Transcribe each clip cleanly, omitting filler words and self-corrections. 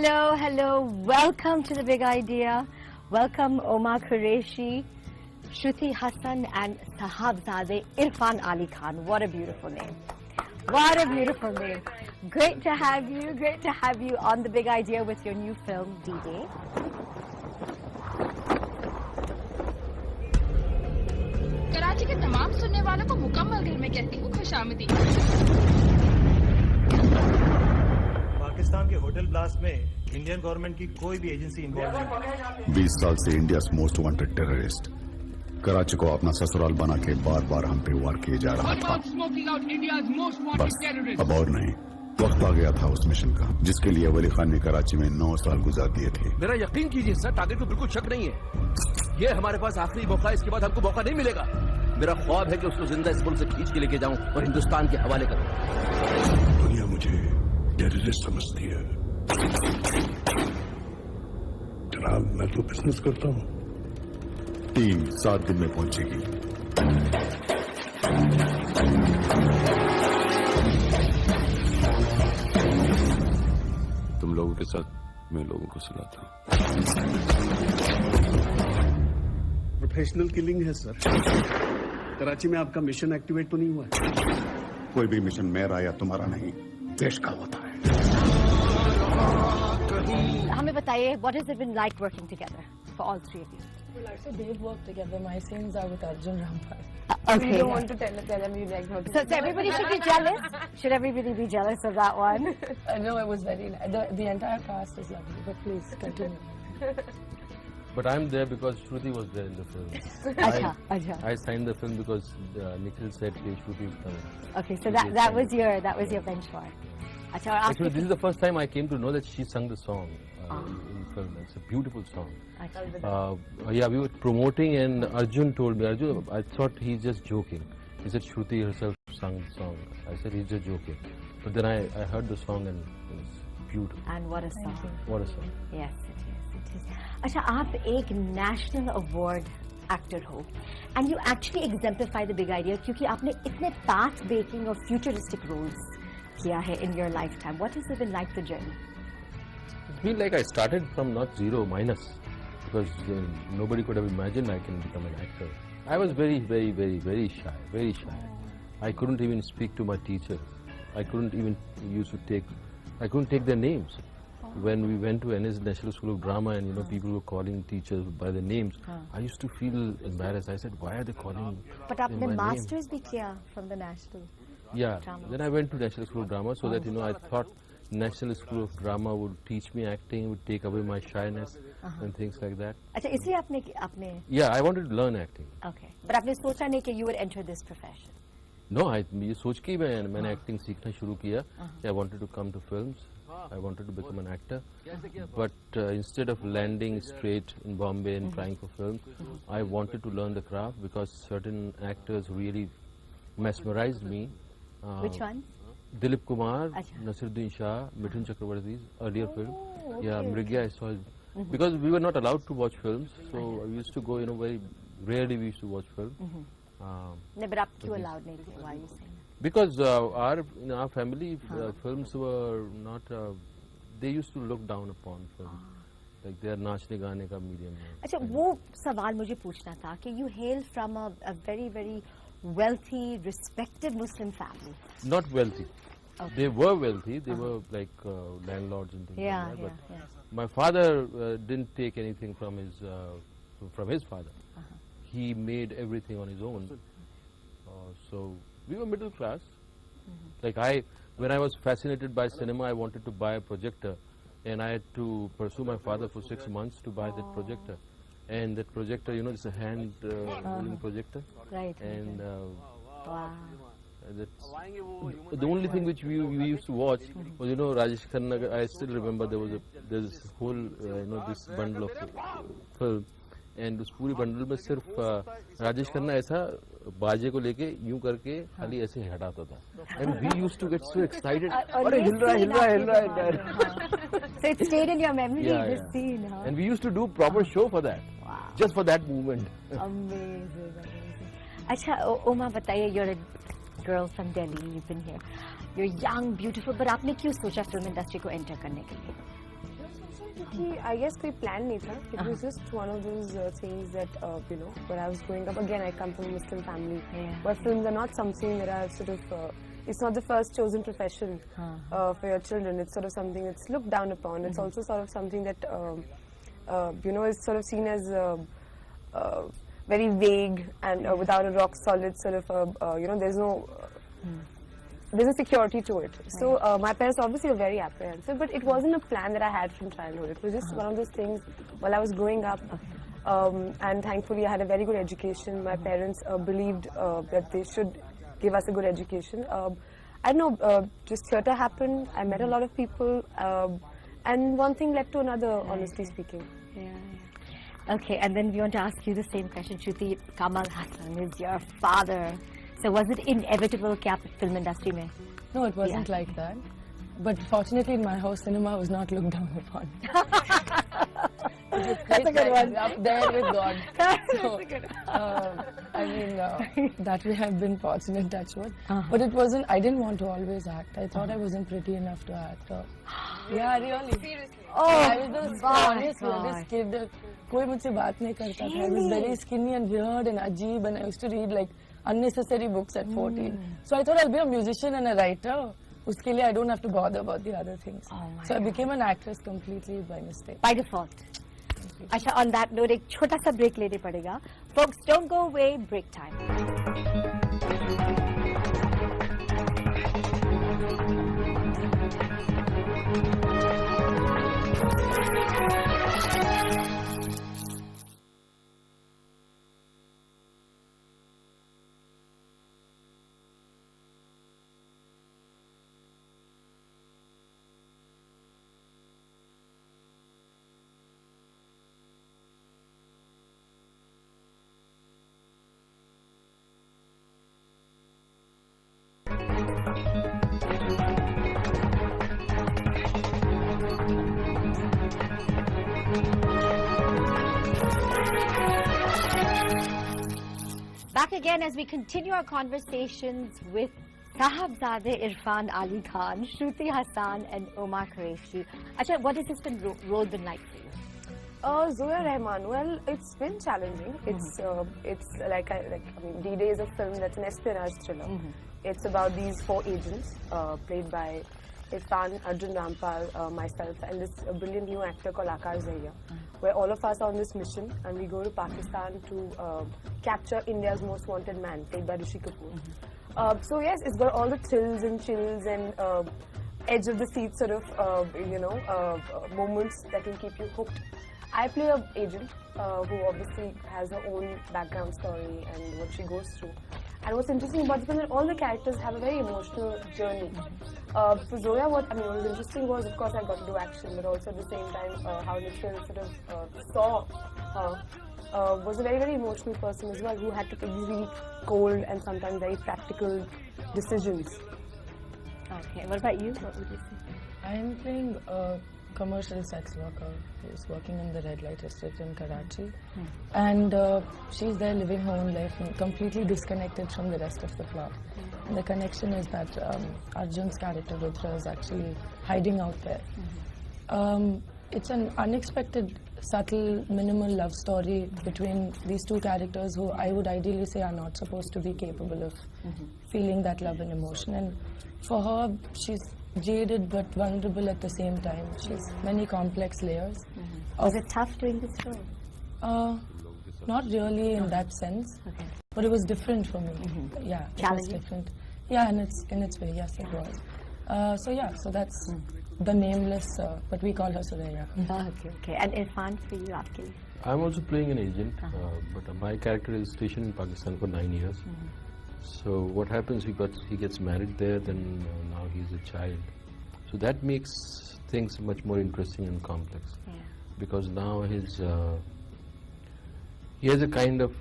hello. Welcome to The Big Idea. Welcome Omar Qureshi, Shruti Hassan and Sahabzadeh Irfan Ali Khan. What a beautiful name. What a beautiful name. Great to have you on The Big Idea with your new film, D-Day. Karachi के तमाम सुनने वालों को मुकम्मल घर में कहती हूँ खुशामदी। पाकिस्तान के होटल ब्लास्ट में इंडियन गवर्नमेंट की कोई भी एजेंसी इन्वॉल्व नहीं। 20 साल से India most wanted terrorist Karachi को अपना ससुराल बना के बार बार हम पे वार किए जा रहा था। बस अब और नहीं, वक्त आ गया था उस मिशन का जिसके लिए वली खान ने कराची में 9 साल गुजार दिए थे। मेरा यकीन कीजिए सर, टारगेट को बिल्कुल शक नहीं है। ये हमारे पास आखिरी मौका है, इसके बाद हमको मौका नहीं मिलेगा। मेरा ख्वाब है कि उसको जिंदा इस मुल्क से खींच के लेके जाऊं और हिंदुस्तान के हवाले करूं। दुनिया मुझे टेररिस्ट समझती है। जनाब, मैं तो बिजनेस करता हूँ। टीम 7 दिन में पहुंचेगी। तुम लोगों के साथ मैं लोगों को सुलाता हूँ। प्रोफेशनल किलिंग है सर। कराची में आपका मिशन एक्टिवेट तो नहीं हुआ है? कोई भी मिशन मेरा या तुम्हारा नहीं, देश का होता है। हमें बताइए, what has it been like working together for all three of you? Well, actually, they've worked together. My scenes are with Arjun Rampal. Okay. You don't want to tell them you like working. So everybody should be jealous. Should everybody be jealous of that one? No, it was very nice. The entire cast is lovely. But please continue. But I'm there because Shruti was there in the film. Acha. I signed the film because Nikhil said, "Hey, Shruti is coming." Okay, so that was your benchmark. Acha, Actually, this is the first time I came to know that she sung the song in film. It's a beautiful song. Yeah, we were promoting and Arjun told me, Arjun, I thought he's just joking. He said Shruti herself sung the song. I said he's just joking. But then I heard the song and it was beautiful. And what a song. What a song. Yes, it is. अच्छा, आप एक national award actor हो and you actually exemplify the big idea क्योंकि आपने इतने path breaking और futuristic roles किया है in your lifetime. What has it been like the journey? It's been like I started from not zero, minus, because nobody could have imagined I can become an actor. I was very, very, very, very shy. I couldn't even speak to my teachers. I couldn't take their names. When we went to NS National School of Drama and people were calling teachers by their names, I used to feel embarrassed. I said, why are they calling But them आपने by masters भी किया from the National Yeah, Drama. then I went to National School of Drama so that I thought National School of Drama would teach me acting, would take away my shyness and things like that. अच्छा, इसलिए आपने Yeah, I wanted to learn acting. Okay, but आपने सोचा नहीं कि you would enter this profession. No, ये सोच के ही मैंने acting सीखना शुरू किया. I wanted to come to films. I wanted to become an actor. But instead of landing straight in Bombay and trying for films, I wanted to learn the craft because certain actors really mesmerized me. Which one? Dilip Kumar, Nasiruddin Shah, Mithun Chakravarti's earlier film. Yeah, Mrigya, I saw it. Because we were not allowed to watch films, so we used to go, very rarely we used to watch films. No, but आप क्यों allowed नहीं थे? Why are you saying that? Because our family films were not, they used to look down upon films. Like they are नाचने गाने का medium. अच्छा, वो सवाल मुझे पूछना था कि you hail from a very, very wealthy, respected Muslim family. Not wealthy. Okay. They were wealthy. They were like landlords and things like that. But my father didn't take anything from his father. He made everything on his own. So we were middle class. Like when I was fascinated by cinema, I wanted to buy a projector, and I had to pursue my father for 6 months to buy that projector. And that projector, it's a hand rolling projector. Right. And wow. The only thing which we used to watch was, Rajesh Khanna. I still remember there's this whole, this bundle of film. And उस पूरी bundle में सिर्फ राजेश खन्ना ऐसा बाजे को लेके यूं करके खाली ऐसे हटाता था. And we used to get so excited. अरे हिल रहा. So it stayed in your memory, this scene, huh? And we used to do proper show for that. Wow. Just for that movement. Amazing. अच्छा, Oma, बताइए, you're a girl from Delhi, you've been here. You're young, beautiful, but आपने क्यों सोचा film industry को enter करने के लिए? I guess कोई plan नहीं था. It was just one of those things that you know, when I was growing up. Again, I come from a Muslim family, where films are not something that are sort of. It's not the first chosen profession for your children. It's sort of something that's looked down upon. It's also sort of something that you know, is sort of seen as very vague and without a rock solid sort of you know, there's a security to it. So my parents obviously were very apprehensive, but it wasn't a plan that I had from childhood. It was just one of those things while I was growing up. And thankfully I had a very good education. My parents believed that they should give us a good education. I don't know, just theatre happened. I met a lot of people, and one thing led to another, honestly speaking. Okay, and then we want to ask you the same question, Shruti. Kamal Haasan is your father. So was it inevitable कि आप film industry में? No, it wasn't like that. But fortunately, in my house, cinema was not looked down upon. That's a good one. Up there with God. So, I mean, that we have been fortunate, touch wood. But it wasn't, I didn't want to always act. I thought I wasn't pretty enough to act. Yeah, really. Seriously. I was the funniest, weirdest kid. कोई मुझसे बात नहीं करता था. I was very skinny and weird and ajeeb, and I used to read like unnecessary books at 14. So I thought I'll be a musician and a writer. उसके लिए I don't have to bother about the other things. So I became an actress completely by mistake. By default. अच्छा, on that note, एक छोटा सा break लेने पड़ेगा. Folks, don't go away. Break time. Back again as we continue our conversations with Sahibzade Irfan Ali Khan, Shruti Hassan and Omar Qureshi. Acha, what has this role been like for you? Zoya Rahman, well, it's been challenging. It's like I mean, D-Day is a film that's an espionage thriller. It's about these 4 agents played by Irfan, Arjun Rampal, myself, and this brilliant new actor called Akash Zahia, where all of us are on this mission and we go to Pakistan to capture India's most wanted man, played by Rishi Kapoor. So yes, it's got all the thrills and chills and edge of the seat sort of, you know, moments that will keep you hooked. I play an agent who obviously has her own background story and what she goes through. And what's interesting about the film is that all the characters have a very emotional journey. For Zoya, what was interesting was, of course, I got to do action, but also at the same time, how Nikhil sort of saw her was a very, very emotional person as well, who had to take these really cold and sometimes very practical decisions. Okay, what about you? What would you say? I'm playing a commercial sex worker who's working in the red light district in Karachi, and she's there living her own life and completely disconnected from the rest of the plot. And the connection is that Arjun's character Rudra is actually hiding out there. It's an unexpected, subtle, minimal love story between these 2 characters who I would ideally say are not supposed to be capable of feeling that love and emotion. And for her, she's jaded but vulnerable at the same time. She's many complex layers. Was it tough doing this role? Not really in that sense, but it was different for me. Yeah, it was different. Yeah, in its way, yes, it was. So that's the nameless, but we call her Suraya. Okay. And Irfan, for you, aapke liye? I'm also playing an agent, but my character is stationed in Pakistan for 9 years. So what happens, he gets married there, then now he's a child. So that makes things much more interesting and complex. Because now he has a kind of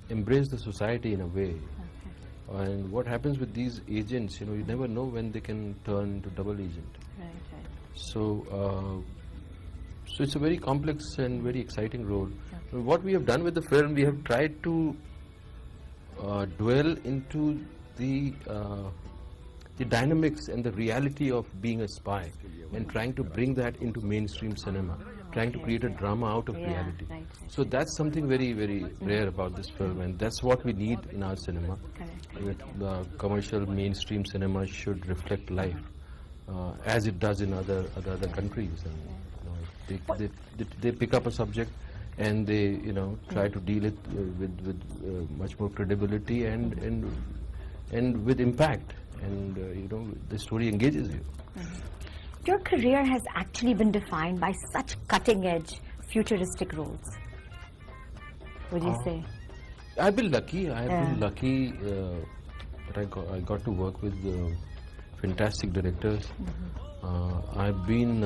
embraced the society in a way. And what happens with these agents, you never know when they can turn into double agent. Right. So it's a very complex and very exciting role. What we have done with the film, we have tried to dwell into the the dynamics and the reality of being a spy and trying to bring that into mainstream cinema, trying to create a drama out of reality. So that's something very, very rare about this film, and that's what we need in our cinema. Commercial mainstream cinema should reflect life as it does in other countries. And, they pick up a subject and they try to deal it with much more credibility and with impact, and the story engages you. Your career has actually been defined by such cutting-edge, futuristic roles. Would you say? I've been lucky. I've been lucky that I got to work with fantastic directors. I've been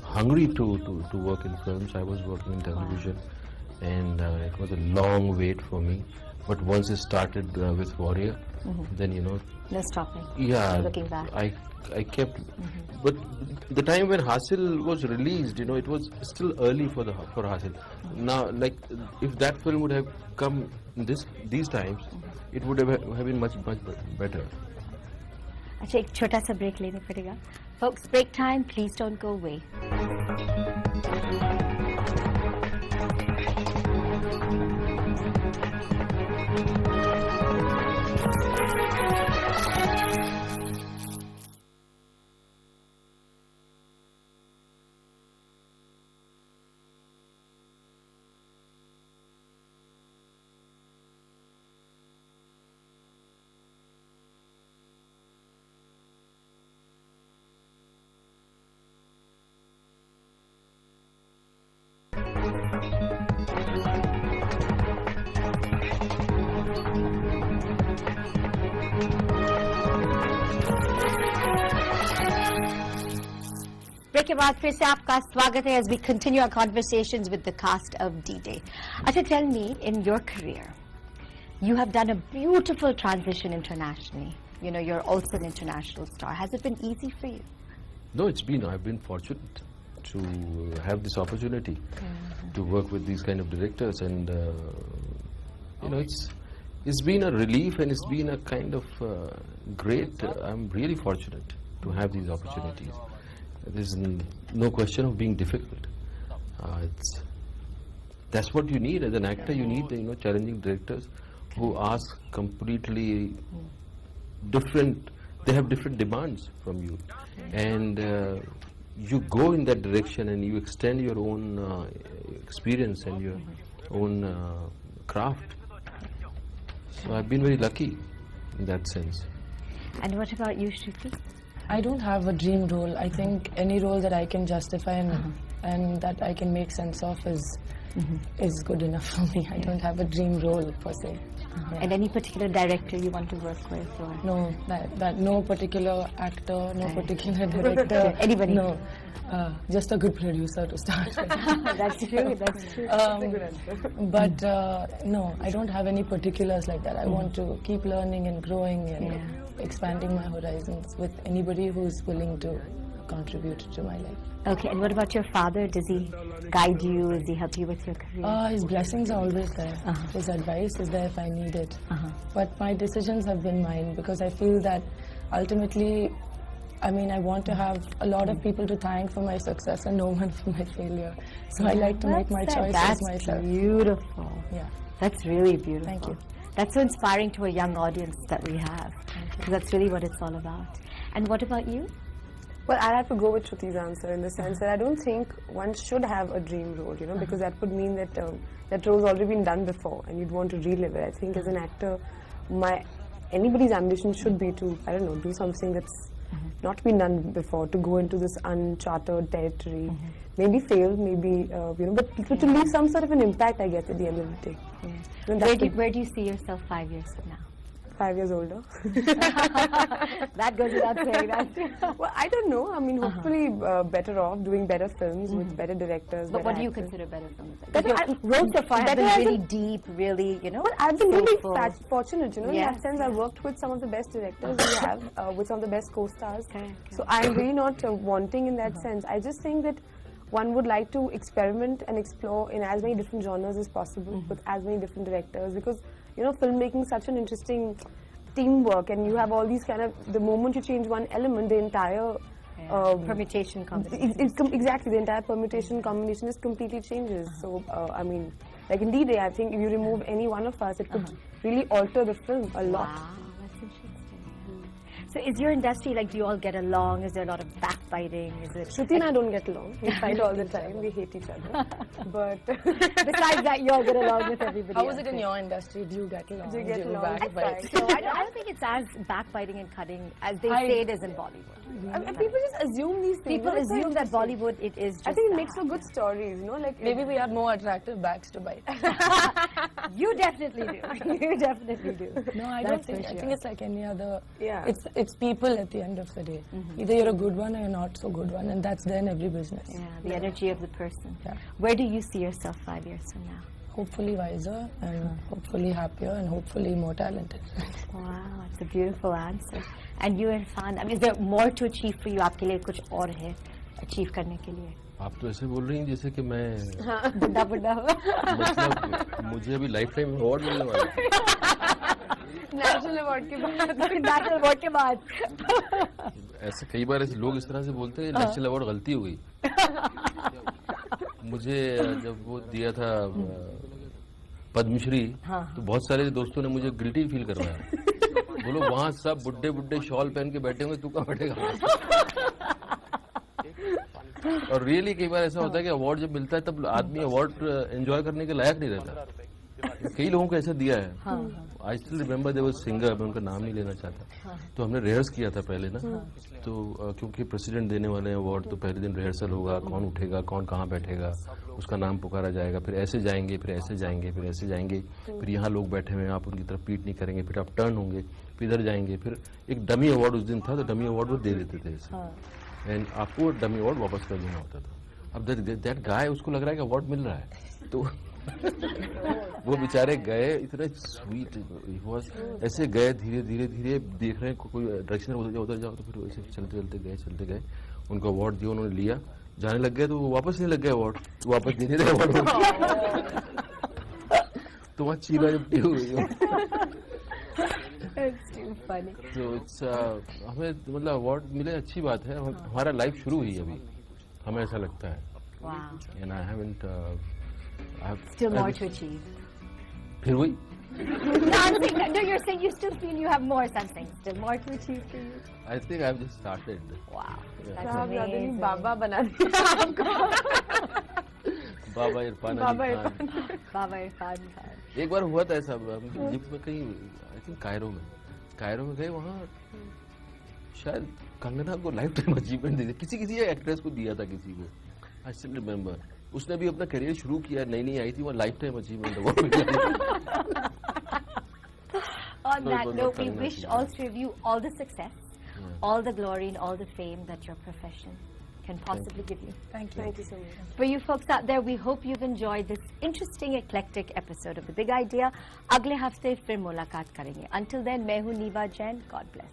hungry to work in films. I was working in television, and it was a long wait for me. But once it started with Warrior, then No stopping. Yeah, Looking back. I kept, but the time when Haasil was released, it was still early for Haasil. Now, like, if that film would have come in these times, it would have been much better. अच्छा एक छोटा सा break लेने पड़ेगा. Folks, break time. Please don't go away. Break के बाद फिर से आपका स्वागत है as we continue our conversations with the cast of D-Day. अच्छा, tell me, in your career, you have done a beautiful transition internationally. You're also an international star. Has it been easy for you? No, I've been fortunate to have this opportunity to work with these kind of directors, and it's been a relief, and it's been a kind of great. I'm really fortunate to have these opportunities. There's no question of being difficult. That's what you need as an actor. You need challenging directors who ask completely different. They have different demands from you, and you go in that direction, and you extend your own experience and your own craft. So I've been very lucky in that sense. And what about you, Shruti? I don't have a dream role. I think any role that I can justify and that I can make sense of is good enough for me. I don't have a dream role per se. And any particular director you want to work with? Or? No, no particular actor, no particular director. Anybody? No, just a good producer to start with. That's true. That's true. But no, I don't have any particulars like that. I want to keep learning and growing and expanding my horizons with anybody who's willing to contribute to my life. Okay, and what about your father? Does he guide you? Does he help you with your career? His blessings are always there. His advice is there if I need it. But my decisions have been mine, because I feel that ultimately, I want to have a lot of people to thank for my success and no one for my failure. So I like to make my choices myself. That's beautiful. Yeah. That's really beautiful. Thank you. That's so inspiring to a young audience that we have. Because that's really what it's all about. And what about you? Well, I'll have to go with Shruti's answer in the sense that I don't think one should have a dream role, because that would mean that that role's already been done before and you'd want to relive it. I think as an actor, anybody's ambition should be to, do something that's not been done before, to go into this uncharted territory. Maybe fail, maybe, but to leave some sort of an impact, I guess, at the end of the day. Where do you see yourself 5 years from now? 5 years older. That goes without saying that. Well, I don't know. Hopefully better off, doing better films with better directors. But what do you consider better films? Better, roles so far have been really deep, really, Well, I've been really fortunate, in that sense. I've worked with some of the best directors we have, with some of the best co-stars. So I'm really not wanting in that sense. I just think that one would like to experiment and explore in as many different genres as possible with as many different directors, because filmmaking is such an interesting teamwork, and you have all these kind of, the moment you change one element, the entire permutation combination. Exactly, the entire permutation combination is completely changes. So I mean, like in D-Day, I think if you remove any one of us, it could really alter the film a lot. Wow, that's interesting. So is your industry like, do you all get along? Is there a lot of backbiting? Is it Shruti and I don't get along. We fight all the time. We hate each other. But besides that, you all get along with everybody How was else? it in your industry? Do you get along? Do you get along? backbite? So I don't think it's as backbiting and cutting as they say it is in Bollywood. people just assume these things. People It's so assume that interesting. Bollywood, it is just I think it that. makes for good stories, you know, like Maybe we have more attractive backs to bite. You definitely do. You definitely do. No, I That's don't think. for I sure. think it's like any other. Yeah. It's people at the end of the day. Either you're a good one or you're not so good one, and that's there in every business. Yeah, the energy of the person. Yeah. Where do you see yourself 5 years from now? Hopefully wiser, and hopefully happier, and hopefully more talented. Wow, that's a beautiful answer. And you, Irfan, I mean, is there more to achieve for you? आपके लिए कुछ और है achieve करने के लिए? आप तो ऐसे बोल रही हैं जैसे कि मैं बुड्ढा बुड्ढा हुआ. मतलब मुझे अभी लाइफ टाइम अवार्ड मिलने वाला है नेशनल अवार्ड के बाद नेशनल अवार्ड के बाद. ऐसे कई बार ऐसे लोग इस तरह से बोलते हैं नेशनल अवार्ड गलती हो गई मुझे जब वो दिया था पद्मश्री तो बहुत सारे दोस्तों ने मुझे गिल्टी फील करवाया बोलो वहाँ सब बुड्ढे बुड्ढे शॉल पहन के बैठे होंगे तू कहाँ बैठेगा और रियली कई बार ऐसा होता है कि अवार्ड जब मिलता है तब आदमी अवार्ड एंजॉय करने के लायक नहीं रहता कई लोगों को ऐसा दिया है I still remember there was singer मैं उनका नाम नहीं लेना चाहता तो हमने रिहर्स किया था पहले ना तो क्योंकि प्रेसिडेंट देने वाले हैं अवार्ड तो पहले दिन रिहर्सल होगा कौन उठेगा कौन कहाँ बैठेगा उसका नाम पुकारा जाएगा फिर ऐसे जाएंगे फिर ऐसे जाएंगे फिर ऐसे जाएंगे फिर यहाँ लोग बैठे हुए हैं आप उनकी तरफ पीट नहीं करेंगे फिर आप टर्न होंगे फिर इधर जाएंगे फिर एक डमी अवार्ड उस दिन था तो डमी अवार्ड वो दे देते थे ऐसे एंड आपको डमी अवार्ड वापस कर देना होता था अब दैट गाय उसको लग रहा है कि अवार्ड मिल रहा है तो वो बेचारे गए इतने स्वीट ऐसे गए धीरे धीरे धीरे देख रहे हैं कोई डायरेक्शन उधर जाओ तो फिर ऐसे चलते गए उनको अवार्ड दिया उन्होंने लिया जाने लग गए तो वो वापस नहीं लग गए अवार्ड वापस देने रहे अवार्ड तो वहाँ चीला जब टी हुई It's too funny. तो इट्स हमें मतलब अवार्ड मिले अच्छी बात है हमारा लाइफ शुरू हुई अभी हमें ऐसा लगता है Wow. And I haven't Still more to achieve. फिर वही No, I'm saying that, no, you're saying you still feel you have more something. Still more to achieve for you. I think I've just started. Wow. Yeah. That's साहब ज्यादा नहीं amazing. बाबा बना दिया आपको. बाबा इरफान बाबा Ali Khan Irfan. Baba Irfan Khan. एक बार हुआ था ऐसा हम जिप्स में कहीं आई थिंक कायरो में गए वहाँ शायद कंगना को लाइफ टाइम अचीवमेंट दे दिया किसी एक्ट्रेस को दिया था किसी को आई स्टिल रिमेम्बर उसने भी अपना करियर शुरू किया नई आई थी वहाँ life time achievement award On No, that no, note, we no, wish no. all three of you all the success, all the glory, and all the fame that your profession can possibly give you. Thank you. Thank you so much. For you folks out there, we hope you've enjoyed this interesting, eclectic episode of The Big Idea. अगले हफ्ते फिर मुलाकात करेंगे. Until then, मैं हूँ नीवा Jain. God bless.